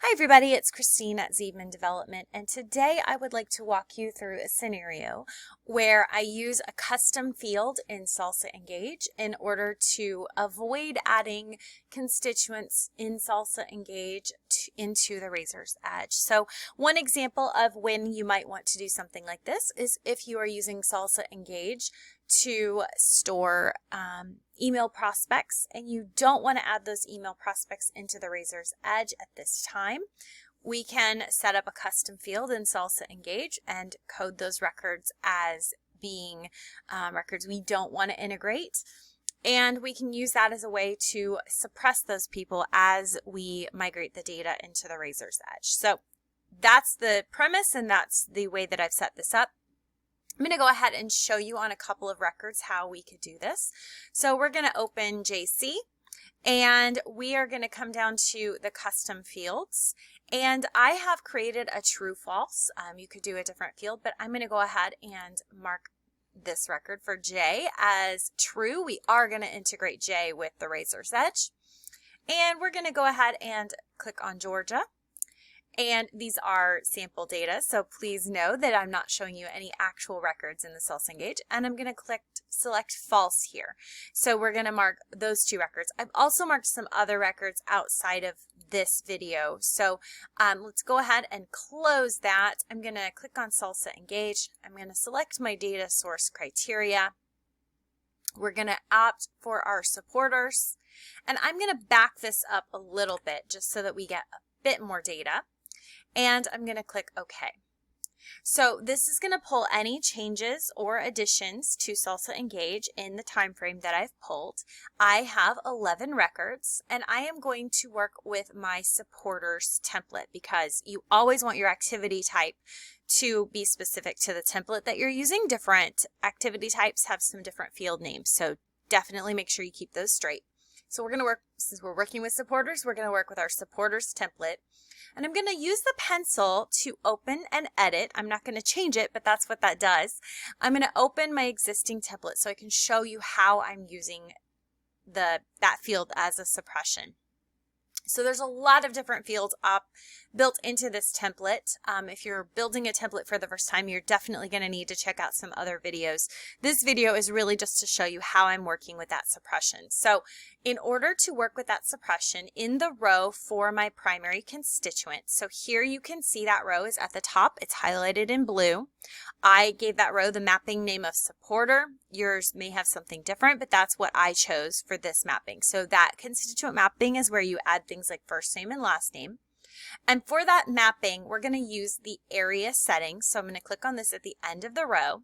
Hi everybody, it's Christine at Ziedman Development, and today I would like to walk you through a scenario where I use a custom field in SalsaEngage in order to avoid adding constituents in SalsaEngage into the Razor's Edge. So one example of when you might want to do something like this is if you are using SalsaEngage to store email prospects and you don't want to add those email prospects into the Razor's Edge at this time, we can set up a custom field in SalsaEngage and code those records as being records we don't want to integrate. And we can use that as a way to suppress those people as we migrate the data into the Razor's Edge. So that's the premise, and that's the way that I've set this up. I'm going to go ahead and show you on a couple of records how we could do this. So we're going to open JC and we are going to come down to the custom fields, and I have created a true false. You could do a different field, but I'm going to go ahead and mark this record for J as true. We are going to integrate J with the Razor's Edge, and we're going to go ahead and click on Georgia. And these are sample data, so please know that I'm not showing you any actual records in the SalsaEngage, and I'm going to click select false here. So we're going to mark those two records. I've also marked some other records outside of this video, so let's go ahead and close that. I'm going to click on SalsaEngage. I'm going to select my data source criteria. We're going to opt for our supporters, and I'm going to back this up a little bit just so that we get a bit more data. And I'm going to click OK. So this is going to pull any changes or additions to SalsaEngage in the time frame that I've pulled. I have 11 records, and I am going to work with my supporters template because you always want your activity type to be specific to the template that you're using. Different activity types have some different field names, so definitely make sure you keep those straight. So we're going to work, since we're working with supporters, we're going to work with our supporters template. And I'm going to use the pencil to open and edit. I'm not going to change it, but that's what that does. I'm going to open my existing template so I can show you how I'm using that field as a suppression. So there's a lot of different fields built into this template. If you're building a template for the first time, you're definitely going to need to check out some other videos. This video is really just to show you how I'm working with that suppression. So in order to work with that suppression in the row for my primary constituent, so here you can see that row is at the top. It's highlighted in blue. I gave that row the mapping name of supporter. Yours may have something different, but that's what I chose for this mapping. So that constituent mapping is where you add things like first name and last name. And for that mapping, we're going to use the area settings. So I'm going to click on this at the end of the row.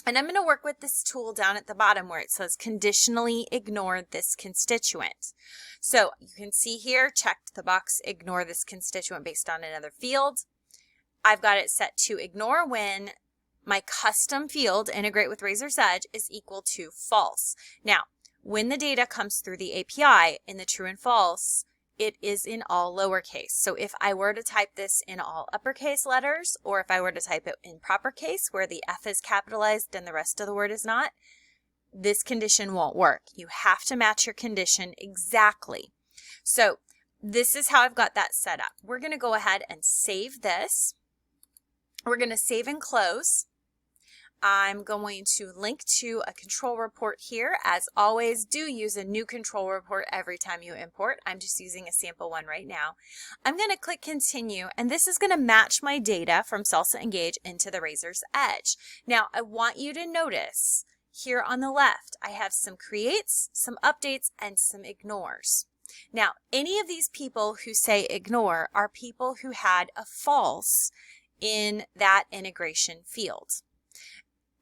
And I'm going to work with this tool down at the bottom where it says conditionally ignore this constituent. So you can see here, checked the box, ignore this constituent based on another field. I've got it set to ignore when my custom field, integrate with Razor's Edge, is equal to false. Now, when the data comes through the API in the true and false, it is in all lowercase. So if I were to type this in all uppercase letters, or if I were to type it in proper case where the F is capitalized and the rest of the word is not, this condition won't work. You have to match your condition exactly. So this is how I've got that set up. We're going to go ahead and save this. We're going to save and close. I'm going to link to a control report here. As always, do use a new control report every time you import. I'm just using a sample one right now. I'm going to click continue, and this is going to match my data from SalsaEngage into the Razor's Edge. Now, I want you to notice here on the left, I have some creates, some updates, and some ignores. Now, any of these people who say ignore are people who had a false in that integration field.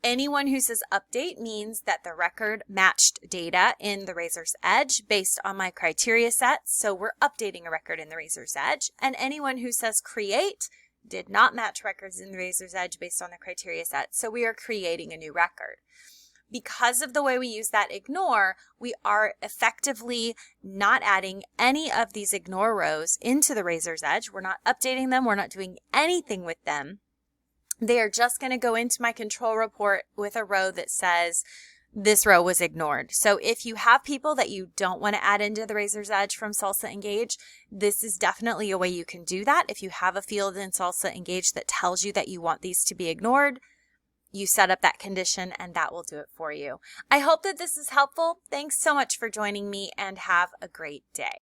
Anyone who says update means that the record matched data in the Razor's Edge based on my criteria set, so we're updating a record in the Razor's Edge. And anyone who says create did not match records in the Razor's Edge based on the criteria set, so we are creating a new record. Because of the way we use that ignore, we are effectively not adding any of these ignore rows into the Razor's Edge. We're not updating them. We're not doing anything with them. They are just going to go into my control report with a row that says this row was ignored. So if you have people that you don't want to add into the Razor's Edge from SalsaEngage, this is definitely a way you can do that. If you have a field in SalsaEngage that tells you that you want these to be ignored, you set up that condition and that will do it for you. I hope that this is helpful. Thanks so much for joining me and have a great day.